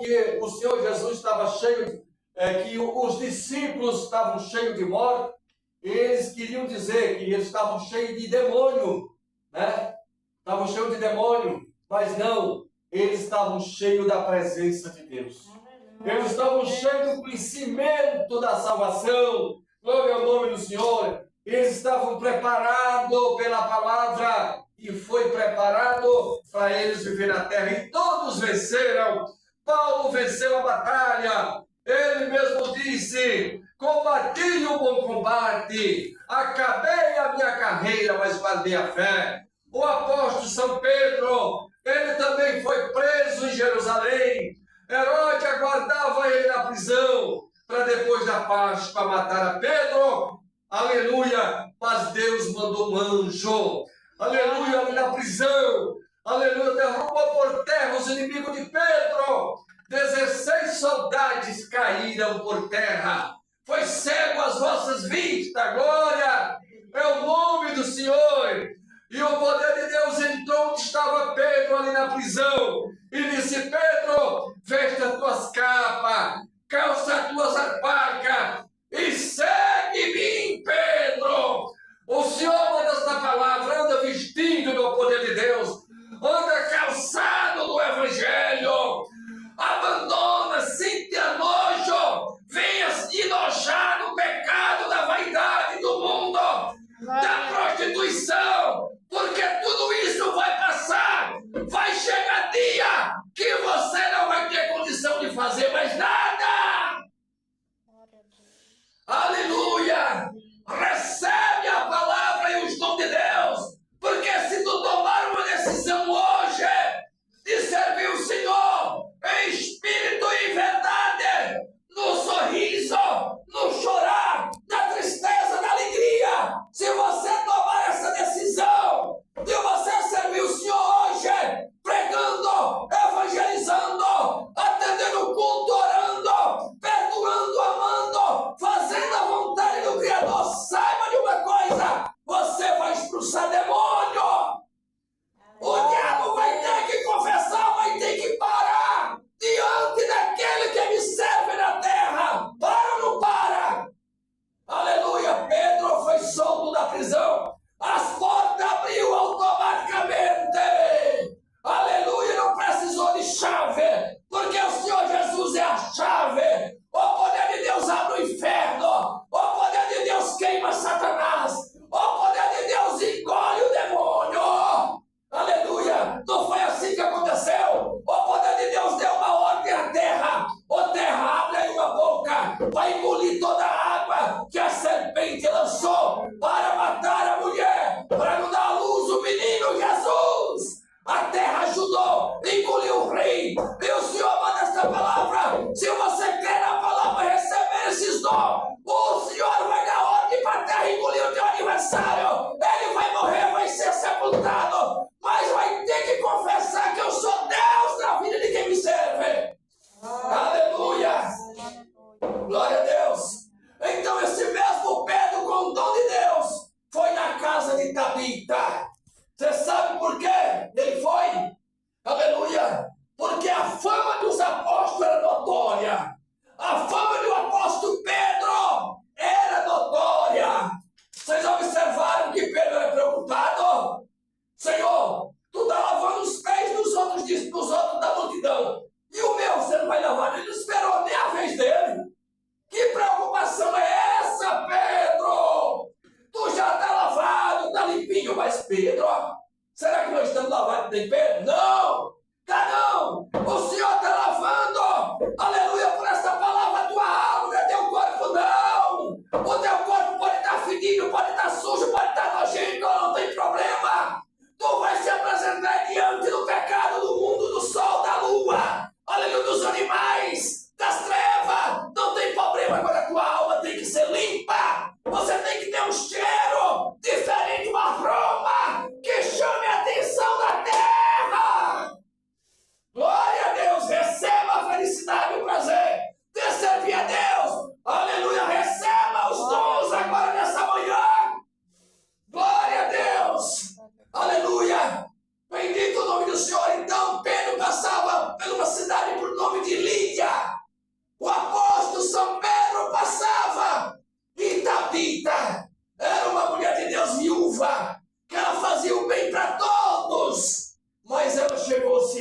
que o Senhor Jesus estava cheio, que os discípulos estavam cheios de morte, eles queriam dizer que eles estavam cheios de demônio, né? Estavam cheios de demônio, mas não, eles estavam cheios da presença de Deus. Eles estavam cheios do conhecimento da salvação. Glória ao nome do Senhor. Eles estavam preparados pela palavra e foi preparado para eles viver na terra. E todos venceram. Paulo venceu a batalha. Ele mesmo disse: combati o bom combate, acabei a minha carreira, mas guardei a fé. O apóstolo São Pedro, ele também foi preso em Jerusalém. Herodes aguardava ele na prisão para depois da Páscoa matar a Pedro. Aleluia! Mas Deus mandou um anjo. Aleluia! Ali na prisão. Aleluia! Derrubou por terra os inimigos de Pedro. 16 soldados caíram por terra. Foi cego as vossas vistas. Glória! É o nome do Senhor. E o poder de Deus entrou onde estava Pedro ali na prisão. E disse: Pedro, veste as tuas capas, calça as tuas alparcas e segue-me, Pedro. O Senhor manda esta palavra, anda vestido do poder de Deus, anda calçado do Evangelho, abandona, sente a nojo, venha se enojar do pecado, da vaidade do mundo, da prostituição, porque tudo isso vai passar. Vai chegar dia que você não vai ter condição de fazer mais nada. Aleluia! Recebe a palavra e os dons de Deus, porque se tu tomar uma decisão hoje de servir o Senhor em espírito e verdade, no sorriso, no chorar, na tristeza, na alegria, se você tomar essa decisão de você servir o Senhor hoje, pregando, evangelizando, atendendo o culto, orando, perdoando, amando, fazendo a vontade do Criador, saiba de uma coisa: você vai expulsar demônio. O diabo vai ter que confessar, vai ter que parar diante daquele que me serve na terra. Para ou não para? Aleluia! Pedro foi solto da prisão. As portas abriu automaticamente. Aleluia! Não precisou de chave, porque o Senhor Jesus é a chave. O poder de Deus abre o inferno. O poder de Deus queima Satanás. O poder de Deus engole o demônio. Aleluia! Não foi assim que aconteceu. O poder de Deus deu uma ordem à terra. O terra abre aí uma boca, vai engolir toda a água que a serpente lançou para matar a mulher, para não dar à luz o menino Jesus. A terra ajudou, engoliu o rei. E o Senhor manda esta palavra. Se você quer a palavra, receber esses dons, o Senhor vai dar ordem para a terra engolir o teu aniversário. Ele vai morrer, vai ser sepultado, mas vai ter que confessar que eu sou Deus na vida de quem me serve. Aleluia! Glória a Deus! Então esse mesmo Pedro, com o dom de Deus, foi na casa de Tabita. Você sabe por quê ele foi? Aleluia! Porque a fama dos apóstolos era notória. A fama do apóstolo Pedro era notória. Vocês observaram que Pedro era preocupado? Senhor, tu está lavando os pés dos outros da multidão. E o meu, você não vai lavar? Ele não esperou nem a vez dele. Que preocupação é essa, Pedro? Tu já está lavado, está limpinho. Mas Pedro, será que nós estamos lavados nem Pedro? Não! Tá não! O Senhor está lavando, aleluia, por essa palavra, tua alma, não é teu corpo, não! O teu corpo pode estar fedido, pode estar sujo, pode estar nojento, não tem problema! Tu vai se apresentar diante do pecado do mundo, do sol, da lua, aleluia, dos animais, das trevas. Não tem problema, agora a tua alma tem que ser limpa. Você tem que ter um cheiro diferente, uma aroma que chame a atenção da terra.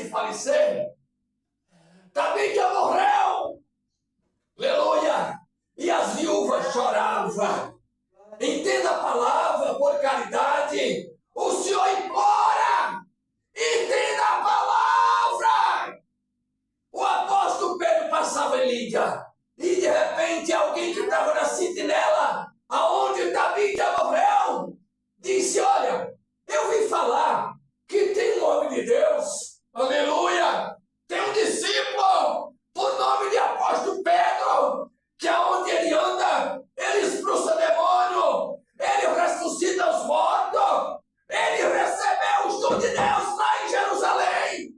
falecer. Tabita morreu. Aleluia. E as viúvas choravam. Entenda a palavra por caridade. O Senhor implora. Entenda a palavra. O apóstolo Pedro passava em Lídia. E de repente alguém que estava na sentinela, aonde Tabita morreu, disse: olha, eu vi falar que tem um homem de Deus, aleluia, tem um discípulo por nome de apóstolo Pedro, que aonde ele anda, ele expulsa demônio, ele ressuscita os mortos, ele recebeu os dons de Deus lá em Jerusalém.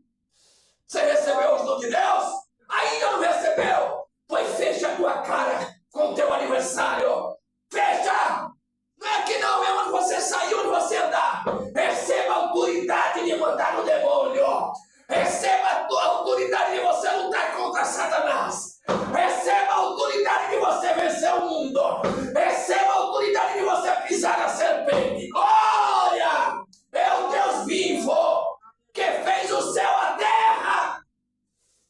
Você recebeu os dons de Deus? Ainda não recebeu? Pois fecha a tua cara com o teu aniversário. Fecha! Não é que não é onde você saiu, onde você andar. Receba a autoridade de mandar no demônio. Receba a tua autoridade de você lutar contra Satanás. Receba a autoridade de você vencer o mundo. Receba a autoridade de você pisar na serpente. Glória! É o Deus vivo que fez o céu e a terra.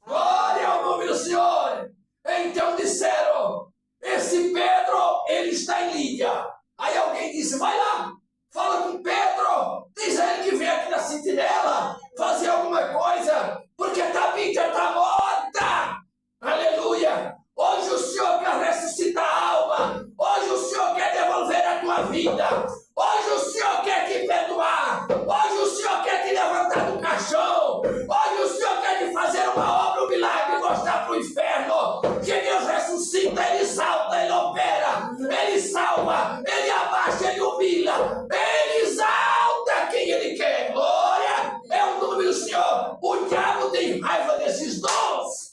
Glória ao nome do Senhor. Então disseram: esse Pedro, ele está em Lídia. Aí alguém disse: vai lá, fala com Pedro, diz a ele que vem aqui na sentinela fazer alguma coisa, porque Tabita está morta. Aleluia. Hoje o Senhor quer ressuscitar a alma. Hoje o Senhor quer devolver a tua vida. Hoje o Senhor quer te perdoar. Hoje o Senhor quer te levantar do caixão. Hoje o Senhor quer te fazer uma obra, um milagre, mostrar para o inferno que Deus ressuscita, Ele salta, Ele opera, Ele salva, Ele abaixa, Ele humilha, Ele exalta quem Ele quer. Glória é o nome do Senhor. O diabo tem raiva desses dons.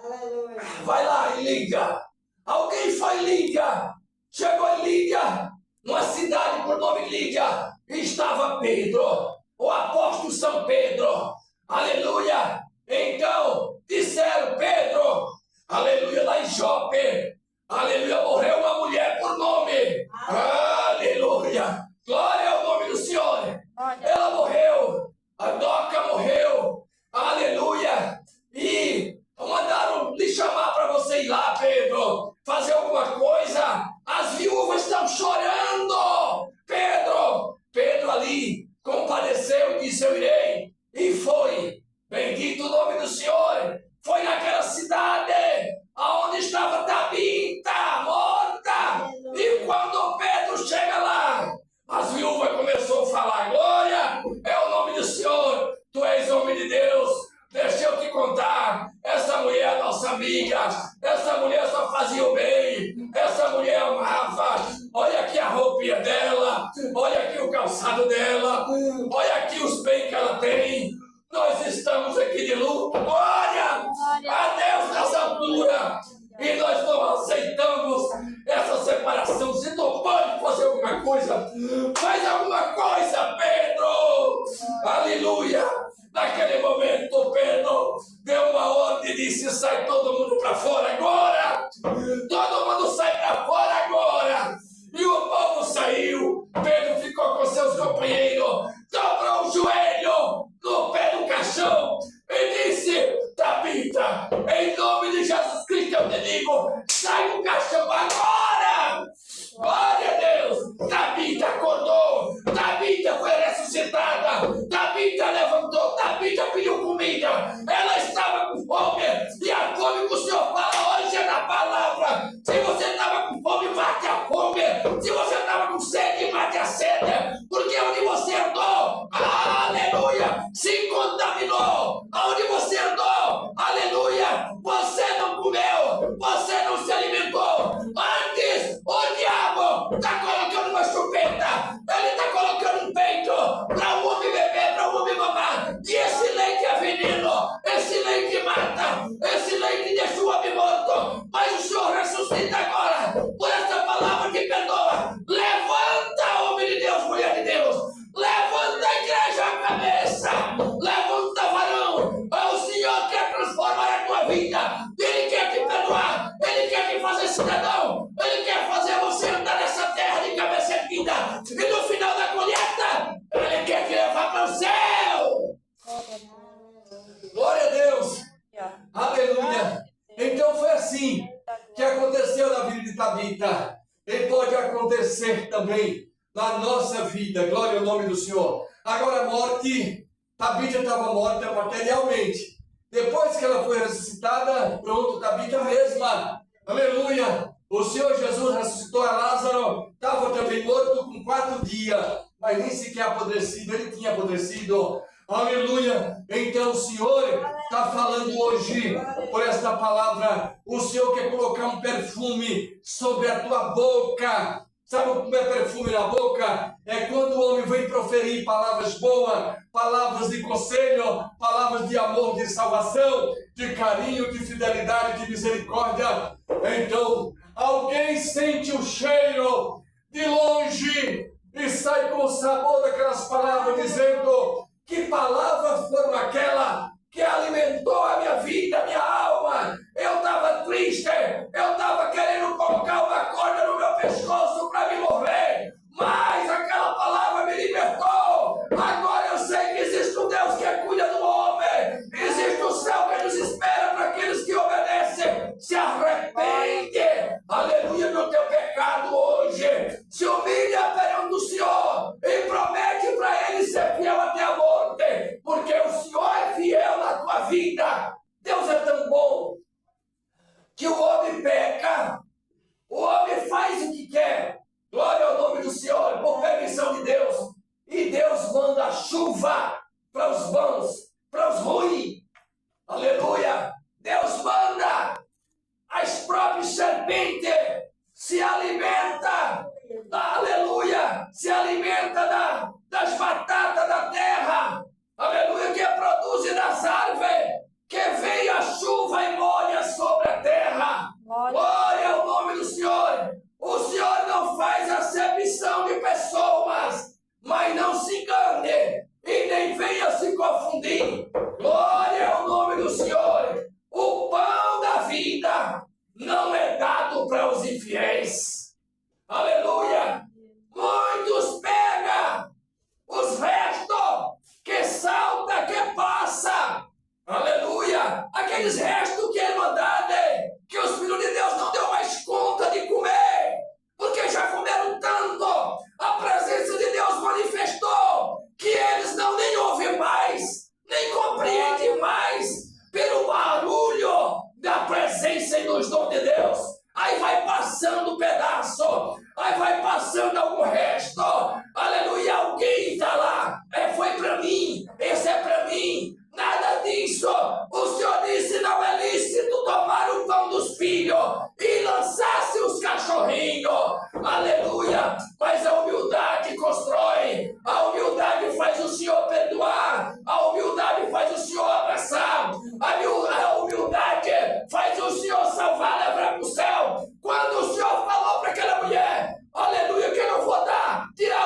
Aleluia. Vai lá em Lídia. Alguém foi em Lídia. Chegou em Lídia, numa cidade por nome Lídia, e estava Pedro, o apóstolo São Pedro. Aleluia. Então disseram: Pedro, aleluia, lá em Jope, aleluia, morreu uma mulher por nome. Aleluia. Glória ao nome do Senhor. Ela morreu. A Doca morreu. Aleluia. E mandaram lhe chamar para você ir lá, Pedro, fazer alguma coisa. As viúvas estão chorando. Pedro ali compadeceu e disse: eu irei. E foi. Bendito o nome do Senhor. Foi naquela cidade aonde estava Tabita morta. E quando Pedro chega lá, as viúvas começou a falar: glória é o nome do Senhor. Tu és homem de Deus. Deixa eu te contar, essa mulher é nossa amiga, essa mulher só fazia o bem, essa mulher amava. Olha aqui a roupinha dela, olha aqui o calçado dela, olha aqui os bens que ela tem. Nós estamos aqui de luto. Glória a Deus das alturas. E nós não aceitamos essa separação. Se tu pode fazer alguma coisa, faz alguma coisa, Pedro. Aleluia. Naquele momento, Pedro deu uma ordem e disse: sai todo mundo para fora agora. Todo mundo sai para fora agora. E o povo saiu. Pedro ficou com seus companheiros, dobrou o joelho no pé do caixão e disse: Tabita, em nome de Jesus Cristo eu te digo, sai do caixão agora. Glória a Deus. Tabita acordou. Tabita foi ressuscitada. Tabita levantou. Tabita pediu comida. Ela estava com fome. E a fome que o Senhor fala hoje é na palavra. Se você estava com fome, mate a fome. Se você estava com sede, mate a sede. Porque onde você andou, aleluia, se contaminou. Onde você andou, aleluia, você não comeu. Você não se alimentou. Antes, o diabo está colocando uma chupeta. Ele está colocando um peito para o homem beber, para o homem mamar. E esse leite é veneno. Esse leite mata. Esse leite deixa o homem morto. Mas o Senhor ressuscita agora. Por essa palavra que perdoa. Levanta, homem de Deus, mulher de Deus. Levanta a igreja a cabeça. Levanta, varão. acontecer também na nossa vida. Glória ao nome do Senhor. Agora a morte, Tabita estava morta materialmente. Depois que ela foi ressuscitada, pronto, Tabita mesma. Aleluia. O Senhor Jesus ressuscitou a Lázaro, estava também morto com 4 dias, mas nem sequer apodrecido, ele tinha apodrecido. Aleluia. Então o Senhor está falando hoje por esta palavra. O Senhor quer colocar um perfume sobre a tua boca. Sabe o que é perfume na boca? É quando o homem vem proferir palavras boas, palavras de conselho, palavras de amor, de salvação, de carinho, de fidelidade, de misericórdia. Então, alguém sente o cheiro de longe e sai com o sabor daquelas palavras, dizendo: que palavras foram aquela que alimentou a minha vida, a minha alma? Eu estava triste, eu estava querendo colocar uma corda no meu pescoço para me morrer, mas aquela palavra me libertou. Agora eu sei que existe um Deus que cuida do homem, existe um céu que nos espera para aqueles que obedecem. Se arrepende, aleluia, do teu pecado hoje, se humilha perante o Senhor e promete para Ele ser fiel até a morte, porque o Senhor é fiel na tua vida. Deus é tão bom que o homem peca, o homem faz o que quer, glória ao nome do Senhor, por permissão de Deus, e Deus manda a chuva para os bons, para os ruins, aleluia. Deus manda, as próprias serpentes se alimentam, aleluia, se alimenta das batatas da terra, aleluia, que produzem das árvores, que vem a chuva e molha sobre a terra. Glória ao nome do Senhor. O Senhor não faz acepção de pessoas, mas não se engane e nem venha se confundir. Glória ao nome do Senhor. O pão da vida não é dado para os infiéis. Aleluia. Muitos pegam os restos que salta, que passa. Aleluia. Aqueles restos que é mandado, que os filhos de Deus não deu mais conta de comer, porque já comeram tanto. A presença de Deus manifestou que eles não nem ouvem mais, nem compreendem mais, pelo barulho da presença e dos dons de Deus. Aí vai passando um pedaço, aí vai passando algum resto, aleluia, alguém está lá, foi para mim, esse é para mim, nada disso. O Senhor disse: não é lícito tomar o pão dos filhos e lançar-se os cachorrinhos, aleluia, mas a humildade constrói, a humildade faz o Senhor perdoar, a humildade faz o Senhor abraçar, a humildade faz o Senhor salvar, levar para o céu. Quando o Senhor falou para aquela mulher, aleluia, que eu não vou tirar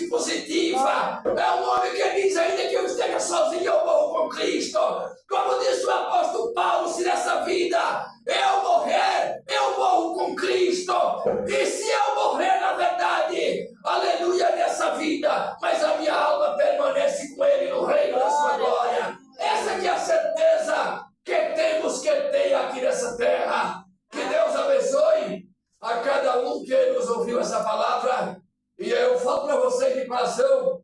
mente positiva. É um homem que diz, ainda que eu esteja sozinho, eu morro com Cristo. Como disse o apóstolo Paulo, se nessa vida eu morrer, eu morro com Cristo. E se eu morrer, na verdade, aleluia, nessa vida, mas a minha alma permanece com Ele no reino da sua glória. Essa que é a certeza que temos que ter aqui nessa terra. Que Deus abençoe a cada um que nos ouviu essa palavra. E eu falo para vocês de coração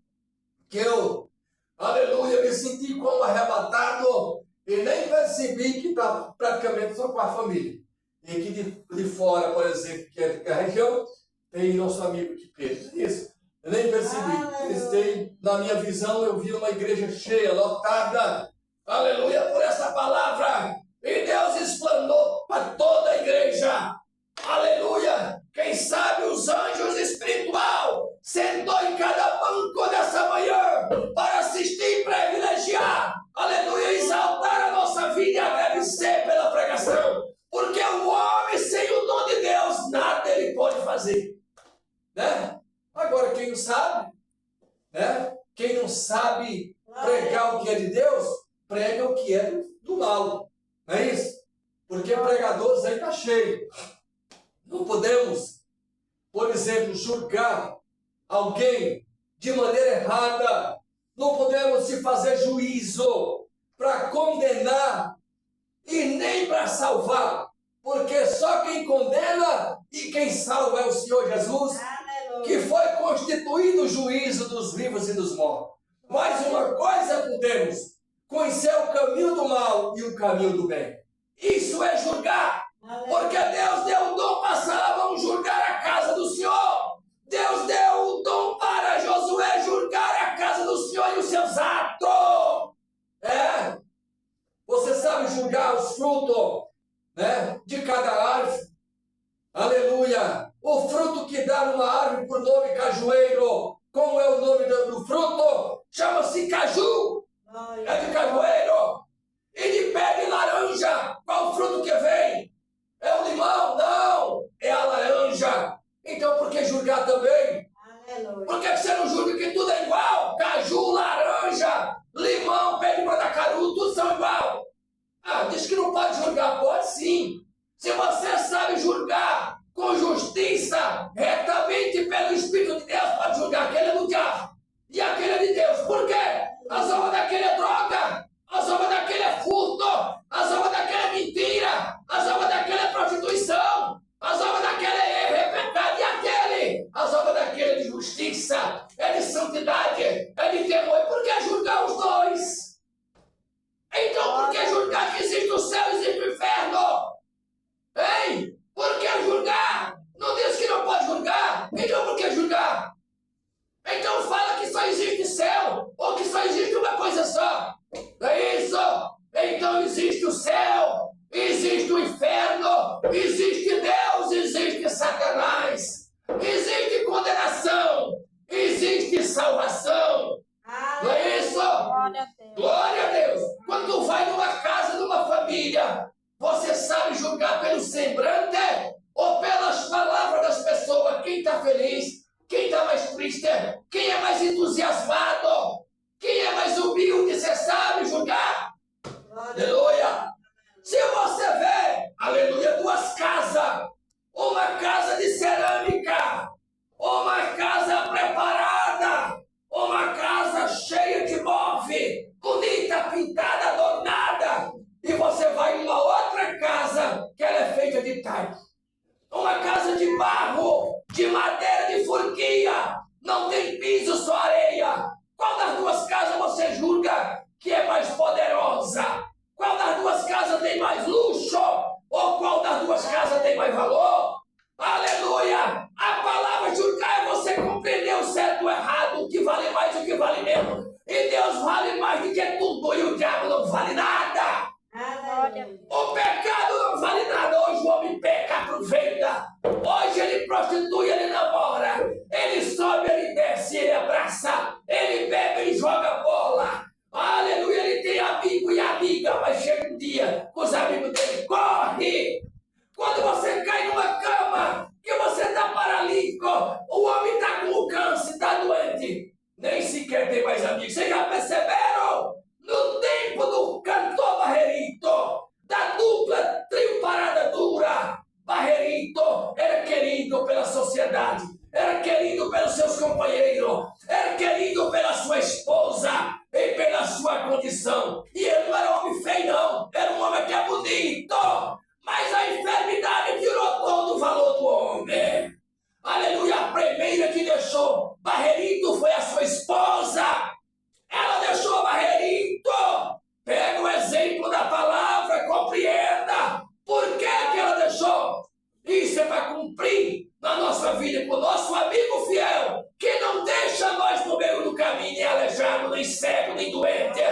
que eu, aleluia, me senti como arrebatado e nem percebi que está praticamente só com a família. E aqui de fora, por exemplo, que é a região, tem nosso amigo de Pedro. Isso. Eu nem percebi. Na minha visão, eu vi uma igreja cheia, lotada. Aleluia, por essa palavra. E Deus explanou para toda a igreja. Aleluia. Quem sabe os anjos espiritual sentou em cada banco dessa manhã para assistir e privilegiar. Aleluia, exaltar a nossa vida e agradecer pela pregação. Porque o homem sem o dom de Deus, nada ele pode fazer. Né? Agora, quem não sabe, né? Quem não sabe pregar o que é de Deus, prega o que é do mal. Não é isso? Porque pregadores aí está cheio. Não podemos, por exemplo, julgar alguém de maneira errada. Não podemos se fazer juízo para condenar e nem para salvar. Porque só quem condena e quem salva é o Senhor Jesus, que foi constituído o juízo dos vivos e dos mortos. Mas uma coisa podemos: conhecer o caminho do mal e o caminho do bem. Isso é julgar. Porque Deus deu o dom para Salomão julgar a casa do Senhor. Deus deu o dom para Josué julgar a casa do Senhor e os seus atos. Você sabe julgar os frutos, né, de cada árvore. Aleluia. O fruto que dá numa árvore por nome cajueiro. Como é o nome do fruto? Chama-se caju. É de cajueiro. E de pé de laranja. Qual o fruto que vem? É o limão? Não. É a laranja. Então por que julgar também? Por que você não julga que tudo é igual? Caju, laranja, limão, pé de mandacaru, tudo são igual. Diz que não pode julgar. Pode sim. Se você sabe julgar com justiça, retamente pelo Espírito de Deus, pode julgar. Aquele é do diabo e aquele é de Deus. Por quê? As obras daquele é droga, as obras daquele é furto, as obras daquele é mentira, as obras daquele é prostituição, as obras daquele é erro, é pecado. E aquele, as obras daquele é de justiça, é de santidade, é de temor. E por que julgar os dois? Então por que julgar que existe o céu e existe o inferno? Hein? Por que julgar? Não diz que não pode julgar? Então por que julgar? Então fala que só existe céu, ou que só existe uma coisa só. É isso? Então existe o céu, existe o inferno, existe Deus, existe Satanás, existe condenação, existe salvação. Não é isso? Glória a Deus. Quando tu vai numa casa, numa família, você sabe julgar pelo semblante ou pelas palavras das pessoas? Quem está feliz? Quem está mais triste? Quem é mais entusiasmado? Quem é mais humilde? Você sabe julgar? Aleluia! Se você vê, aleluia, duas casas, uma casa de cerâmica, uma casa preparada, uma casa cheia de móvel, bonita, pintada, adornada, e você vai em uma outra casa que ela é feita de talho, uma casa de barro, de madeira, de forquilha, não tem piso, só areia. Qual das duas casas você julga que é mais poderosa? Qual das duas casas tem mais luxo? Ou qual das duas casas tem mais valor? Aleluia! A palavra julgar é você compreender o certo e o nem sequer tem mais amigos. Vocês já perceberam? No tempo do cantor Barrerito, da dupla trio Parada Dura, Barrerito era querido pela sociedade, era querido pelos seus companheiros, era querido pela sua esposa e pela sua condição. E ele não era homem feio, não, era um homem que é bonito, mas a enfermidade tirou todo o valor do homem. Aleluia, a primeira que deixou Barrerito foi a sua esposa. Ela deixou Barrerito. Pega o exemplo da palavra, compreenda. Por que ela deixou? Isso é para cumprir na nossa vida com o nosso amigo fiel, que não deixa nós no meio do caminho, nem aleijado, nem cego, nem doente,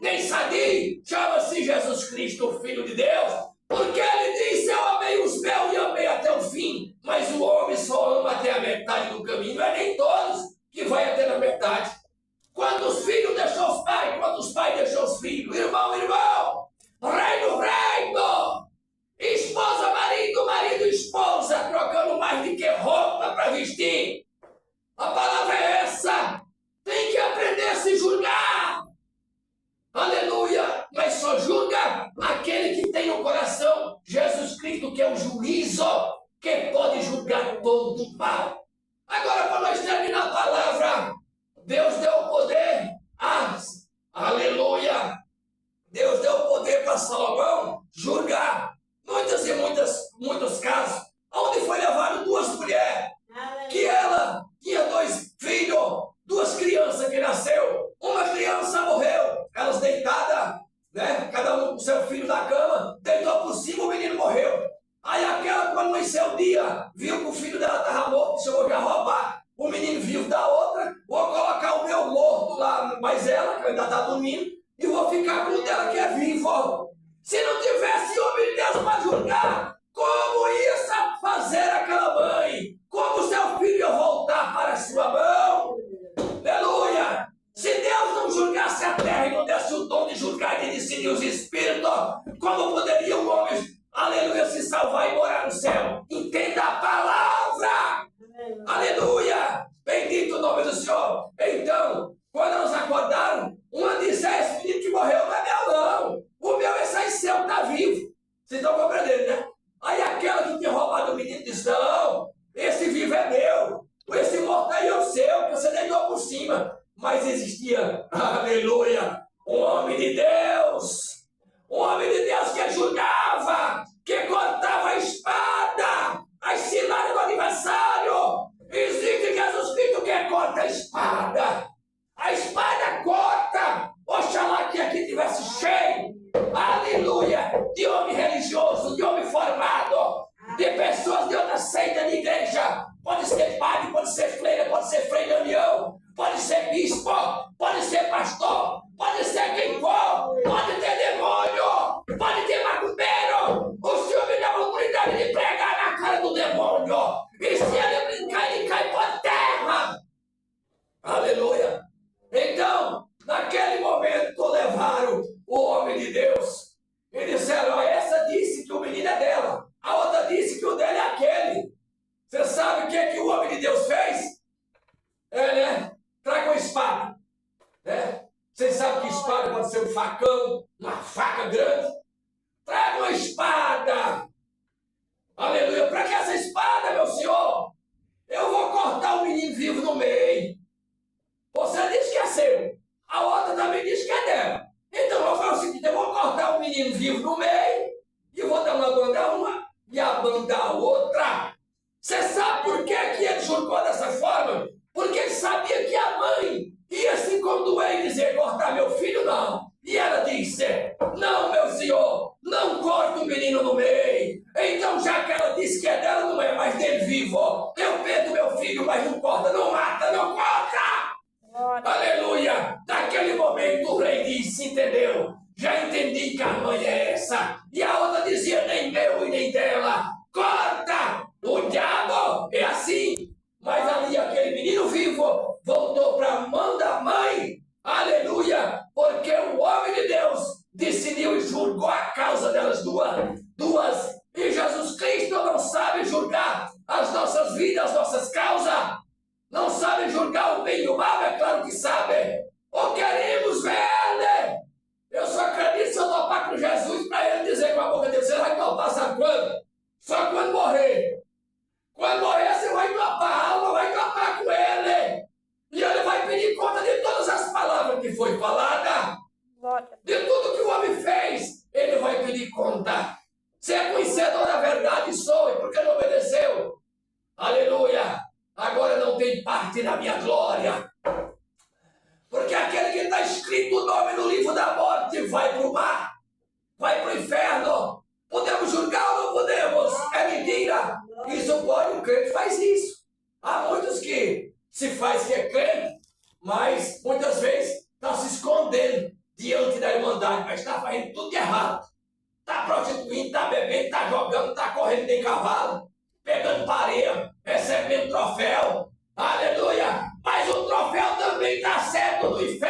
nem sadio. Chama-se Jesus Cristo, o Filho de Deus. Porque ele disse, eu amei os meus e amei até o fim. Mas o homem só ama até a metade do caminho. Não é nem todos que vai até na metade. Quando os filhos deixam os pais, quando os pais deixam os filhos. Irmão, reino. Esposa, marido, esposa, trocando mais do que roupa para vestir. A palavra é essa. Tem que aprender a se julgar. Aleluia! Mas só julga aquele que tem no coração Jesus Cristo, que é o juízo, que pode julgar todo o mal. Agora, para nós terminar a palavra, Deus deu o poder. Aleluia! Deus deu o poder para Salomão julgar muitos casos, onde foi levado duas mulheres, que ela tinha 2 filhos, 2 crianças que nasceu, uma criança morreu, elas deitadas, né? Cada um com seu filho na cama, deitou por cima, o menino morreu. Aí aquela, quando amanheceu o dia, viu que o filho dela estava morto, chegou já a roubar o menino vivo da outra, vou colocar o meu morto lá, mas ela, que ainda está dormindo, e vou ficar com o dela que é vivo. Se não tivesse homem de Deus para julgar, como ia fazer aquela mãe? Como seu filho ia voltar para a sua mão? Aleluia! Se Deus não julgasse a terra e não desse o dom de julgar e de discernir os espíritos, como poderia um homem, aleluia, se salvar e morar no céu? Entenda a palavra! Aleluia! Bendito o nome do Senhor! Então, quando elas acordaram, uma disse, esse menino que morreu não é meu, não. O meu é sai seu, está vivo. Vocês estão compreendendo, né? Aí aquela que tinha roubado o menino disse, não, esse vivo é meu. Esse morto aí é o seu, que você deitou por cima. Mas existia, aleluia, um homem de Deus que julgava, que cortava a espada, as ciladas do adversário. Existe Jesus Cristo que corta a espada. A espada corta. Oxalá que aqui tivesse cheio, aleluia, de homem religioso, de homem formado, de pessoas de outra seita de igreja. Pode ser padre, pode ser freira, pode ser frei Damião, pode ser bispo, pode ser pastor, pode ser quem for, pode ter demônio, pode ter macumbeiro. O Senhor me dá a oportunidade de pregar na cara do demônio. E se ele brincar, ele cai por terra. Aleluia. Então, naquele momento, levaram o homem de Deus e disseram, ó, essa disse que o menino é dela, a outra disse que o dele é aquele. Você sabe o que o homem de Deus fez? Né? Traga uma espada. Né? Vocês sabem que espada pode ser um facão, uma faca grande. Traga uma espada. Aleluia. Para que essa espada, meu senhor? Eu vou cortar o menino vivo no meio. Você diz que é seu. A outra também diz que é dela. Então eu vou fazer o seguinte, eu vou cortar o menino vivo no meio e vou dar uma banda a uma e a banda a outra. Você sabe por que ele julgou dessa forma? Porque ele sabia que a mãe ia se condoer e dizer, cortar meu filho, não. E ela disse, não, meu senhor, não corta o menino no meio. Então, já que ela disse que é dela, não é mais dele vivo. Eu perdo meu filho, mas não corta, não mata, não corta. Aleluia! Naquele momento o rei disse, entendeu? Já entendi que a mãe é essa. E a outra dizia, nem meu e nem dela. Corta! O diabo é assim. Mas ali aquele menino vivo voltou para a mão glória. Porque aquele que está escrito o nome no livro da morte vai para o mar, vai para o inferno. Podemos julgar ou não podemos? É mentira. Isso pode, o crente faz isso. Há muitos que se faz que é crente, mas muitas vezes está se escondendo diante da irmandade, mas está fazendo tudo de errado. Está prostituindo, está bebendo, está jogando, está correndo de cavalo, pegando pareia, recebendo troféu. Aleluia! Mas o troféu também está certo no inferno.